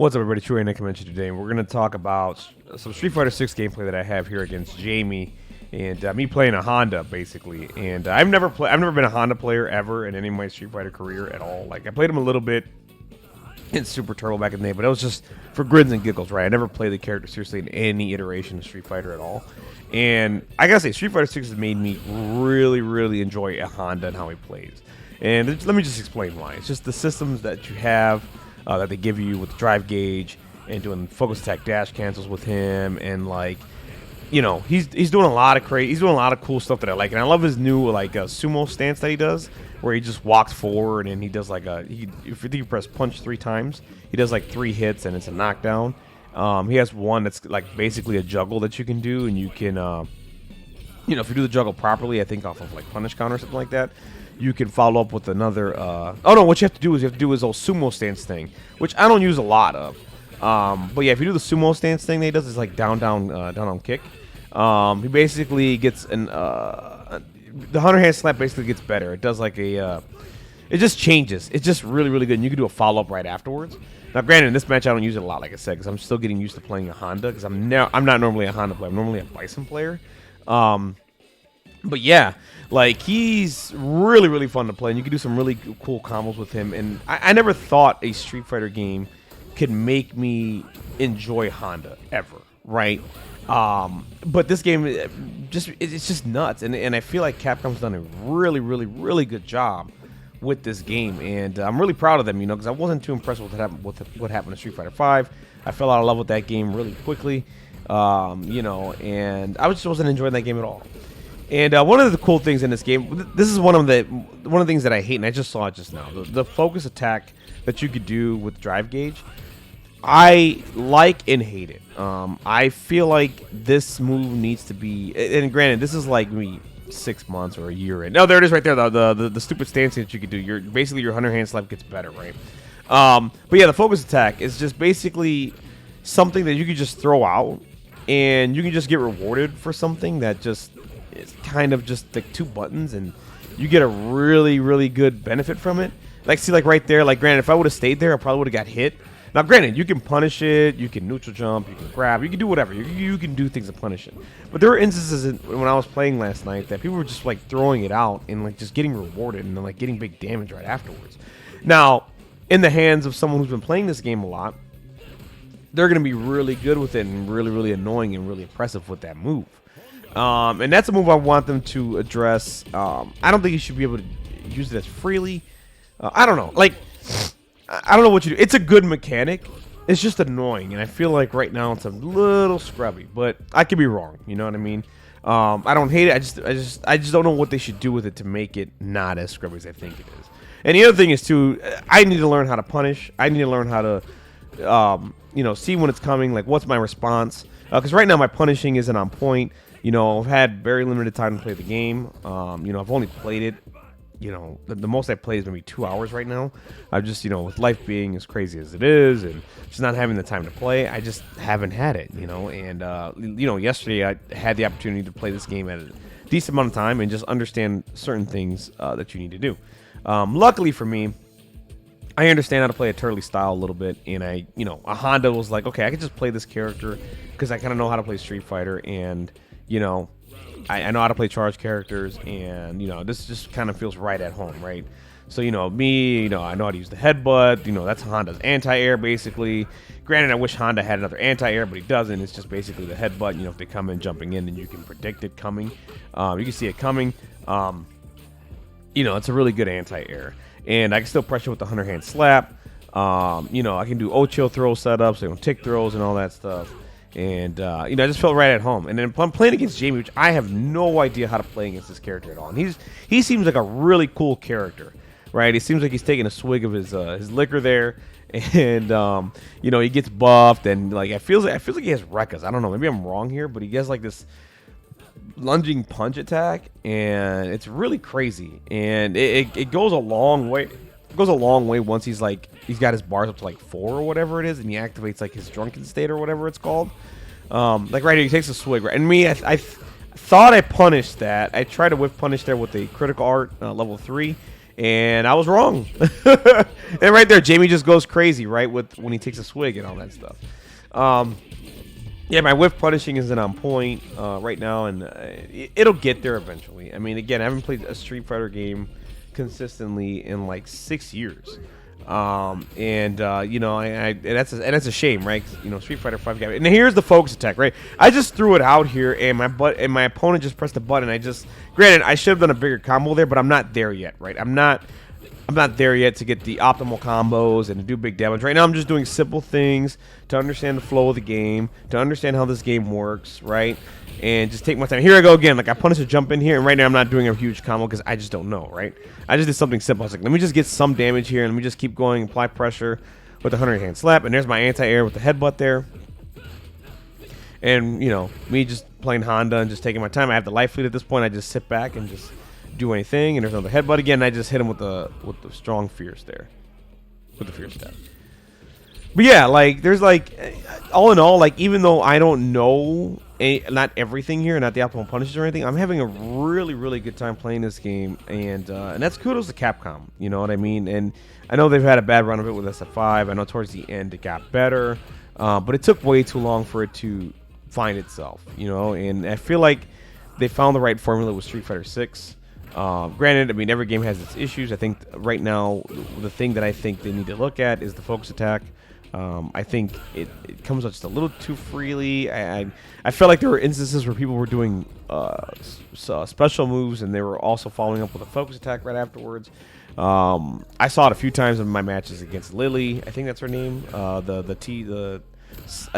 What's up, everybody? Troy Nick today, and we're going to talk about some Street Fighter 6 gameplay that I have here against Jamie, and me playing a Honda, basically. And I've never been a Honda player ever in any of my Street Fighter career at all. Like, I played him a little bit in Super Turtle back in the day, but it was just for grins and giggles, right? I never played the character seriously in any iteration of Street Fighter at all. And I gotta say, Street Fighter 6 has made me really, really enjoy a Honda and how he plays. And let me just explain why. It's just the systems that you have. That they give you with the drive gauge and doing focus attack dash cancels with him, and like, you know, he's doing a lot of cool stuff that I like, and I love his new like sumo stance that he does, where he just walks forward and he does like if you press punch 3 times, he does like 3 hits and it's a knockdown. He has one that's like basically a juggle that you can do, and you can, you know, if you do the juggle properly, I think off of like punish counter or something like that, you can follow up with another. Oh no, what you have to do is his old sumo stance thing, which I don't use a lot of. But yeah, if you do the sumo stance thing that he does, is like down kick. He basically gets the Hunter hand slap basically gets better. It does like it just changes. It's just really, really good, and you can do a follow up right afterwards. Now, granted, in this match I don't use it a lot, like I said, because I'm still getting used to playing a Honda. Because I'm not normally a Honda player. I'm normally a Bison player. But yeah, like, he's really, really fun to play, and you can do some really cool combos with him. And I never thought a Street Fighter game could make me enjoy Honda ever, right? But this game, it's just nuts, and I feel like Capcom's done a really, really, really good job with this game, and I'm really proud of them, you know, because I wasn't too impressed with what happened to Street Fighter 5. I fell out of love with that game really quickly, you know, and I just wasn't enjoying that game at all. And one of the cool things in this game, this is one of the things that I hate, and I just saw it just now. The focus attack that you could do with drive gauge, I like and hate it. I feel like this move needs to be, and granted, this is like me 6 months or a year in. No, there it is right there. The stupid stance that you could do. Basically your Hunter hand slap gets better, right? But yeah, the focus attack is just basically something that you could just throw out, and you can just get rewarded for something that just. It's kind of just like 2 buttons, and you get a really, really good benefit from it. Like, see, like right there, like, granted, if I would have stayed there, I probably would have got hit. Now, granted, you can punish it, you can neutral jump, you can grab, you can do whatever. You can do things to punish it. But there were instances when I was playing last night that people were just like throwing it out and like just getting rewarded and then like getting big damage right afterwards. Now, in the hands of someone who's been playing this game a lot, they're going to be really good with it and really, really annoying and really impressive with that move. And that's a move I want them to address. I don't think you should be able to use it as freely. I don't know. Like, I don't know what you do. It's a good mechanic. It's just annoying, and I feel like right now it's a little scrubby. But I could be wrong. You know what I mean? I don't hate it. I just don't know what they should do with it to make it not as scrubby as I think it is. And the other thing is too, I need to learn how to punish. I need to learn how to, you know, see when it's coming. Like, what's my response? Because right now my punishing isn't on point. You know, I've had very limited time to play the game. You know, I've only played it, you know, the most I played is maybe 2 hours right now. I've just, you know, with life being as crazy as it is and just not having the time to play, I just haven't had it, you know. And, you know, yesterday I had the opportunity to play this game at a decent amount of time and just understand certain things that you need to do. Luckily for me, I understand how to play a Turtley style a little bit, and you know, a Honda was like, okay, I can just play this character because I kind of know how to play Street Fighter, and you know, I know how to play charge characters, and you know, this just kind of feels right at home, right? So, you know, me, you know, I know how to use the headbutt. You know, that's Honda's anti-air, basically. Granted, I wish Honda had another anti-air, but he doesn't. It's just basically the headbutt. You know, if they come in jumping in, then you can predict it coming. You can see it coming. You know, it's a really good anti-air. And I can still pressure with the Hunter hand slap. You know, I can do Ocho throw setups, you know, tick throws and all that stuff. And, you know, I just felt right at home. And then I'm playing against Jamie, which I have no idea how to play against this character at all. And he seems like a really cool character, right? He seems like he's taking a swig of his liquor there. And, you know, he gets buffed. And, like, I feel like he has Rekkas. I don't know. Maybe I'm wrong here. But he has, like, this lunging punch attack. And it's really crazy. And it goes a long way. It goes a long way once he's got his bars up to like 4 or whatever it is, and he activates like his drunken state or whatever it's called. Like right here, he takes a swig. Right? And me, I thought I punished that. I tried to whiff punish there with a critical art level 3, and I was wrong. And right there, Jamie just goes crazy, right, with when he takes a swig and all that stuff. Um, yeah, my whiff punishing isn't on point right now, and it'll get there eventually. I mean, again, I haven't played a Street Fighter game consistently in like 6 years. And that's a shame, right? 'Cause, Street Fighter 5 guy. And here's the focus attack, right? I just threw it out here, and my opponent just pressed the button. Granted, I should have done a bigger combo there, but I'm not there yet, right? I'm not there yet to get the optimal combos and to do big damage. Right now, I'm just doing simple things to understand the flow of the game, to understand how this game works, right? And just take my time. Here I go again. Like, I punish a jump in here, and right now I'm not doing a huge combo because I just don't know, right? I just did something simple. I was like, let me just get some damage here, and let me just keep going, apply pressure with the 100-hand slap. And there's my anti-air with the headbutt there. And, me just playing Honda and just taking my time. I have the life lead at this point. I just sit back and just do anything, and there's another headbutt again. And I just hit him with the strong fierce there, with the fierce stab. But yeah, like there's like, all in all, like even though I don't know not everything here, not the optimal punishes or anything, I'm having a really really good time playing this game, and that's kudos to Capcom. You know what I mean? And I know they've had a bad run of it with SF5. I know towards the end it got better, but it took way too long for it to find itself. And I feel like they found the right formula with Street Fighter 6. Granted, I mean, every game has its issues. I think right now, the thing that I think they need to look at is the focus attack. I think it comes out just a little too freely. I felt like there were instances where people were doing special moves and they were also following up with a focus attack right afterwards. I saw it a few times in my matches against Lily. I think that's her name. I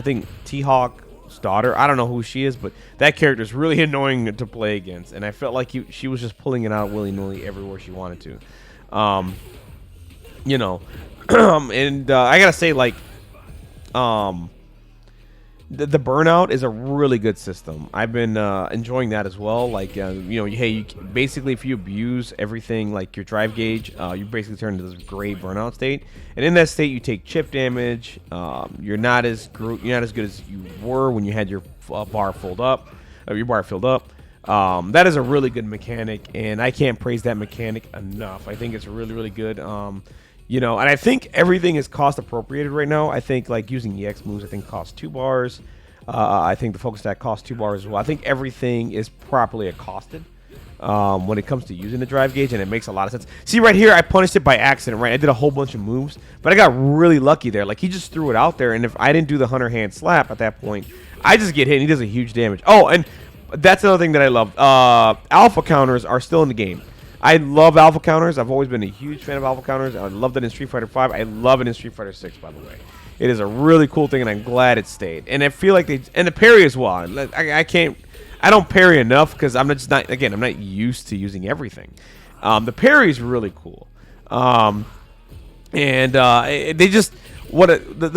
think T-Hawk daughter. I don't know who she is, but that character is really annoying to play against, and I felt like she was just pulling it out willy-nilly everywhere she wanted to. And I gotta say, like, the burnout is a really good system. I've been enjoying that as well. Like, basically, if you abuse everything, like your drive gauge, you basically turn into this gray burnout state. And in that state, you take chip damage. You're not as good as you were when you had your bar filled up. That is a really good mechanic, and I can't praise that mechanic enough. I think it's really, really good. And I think everything is cost appropriated right now. I think like using EX moves, I think costs 2 bars. I think the focus attack costs 2 bars as well. I think everything is properly accosted when it comes to using the drive gauge, and it makes a lot of sense. See right here, I punished it by accident, right? I did a whole bunch of moves, but I got really lucky there. Like, he just threw it out there, and if I didn't do the 100-hand slap at that point, I just get hit, and he does a huge damage. Oh, and that's another thing that I love. Alpha counters are still in the game. I love alpha counters. I've always been a huge fan of alpha counters. I loved it in Street Fighter 5. I love it in Street Fighter 6, by the way. It is a really cool thing, and I'm glad it stayed. And I feel like and the parry as well. I don't parry enough because I'm not used to using everything. The parry is really cool. The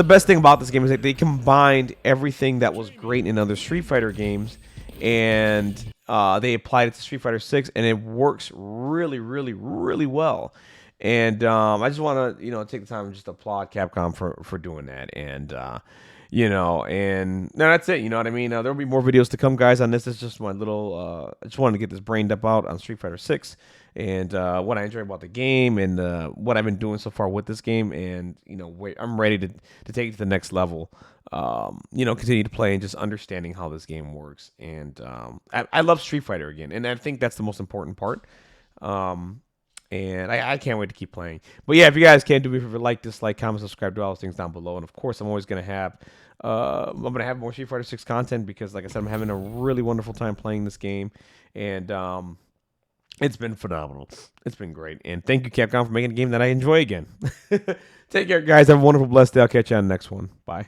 best thing about this game is that they combined everything that was great in other Street Fighter games, and they applied it to Street Fighter 6, and it works really, really, really well. And I just want to, take the time and just applaud Capcom for doing that. And and no, that's it. You know what I mean? There'll be more videos to come, guys, on this. It's just my little. I just wanted to get this brained up out on Street Fighter 6 and what I enjoy about the game and what I've been doing so far with this game. And I'm ready to take it to the next level. Continue to play and just understanding how this game works. And I love Street Fighter again, and I think that's the most important part. And I can't wait to keep playing. But yeah, if you guys can do me a favor, like, dislike, comment, subscribe, do all those things down below. And of course, I'm always gonna have more Street Fighter 6 content because, like I said, I'm having a really wonderful time playing this game, and it's been phenomenal. It's been great, and thank you, Capcom, for making a game that I enjoy again. Take care, guys. Have a wonderful, blessed day. I'll catch you on the next one. Bye.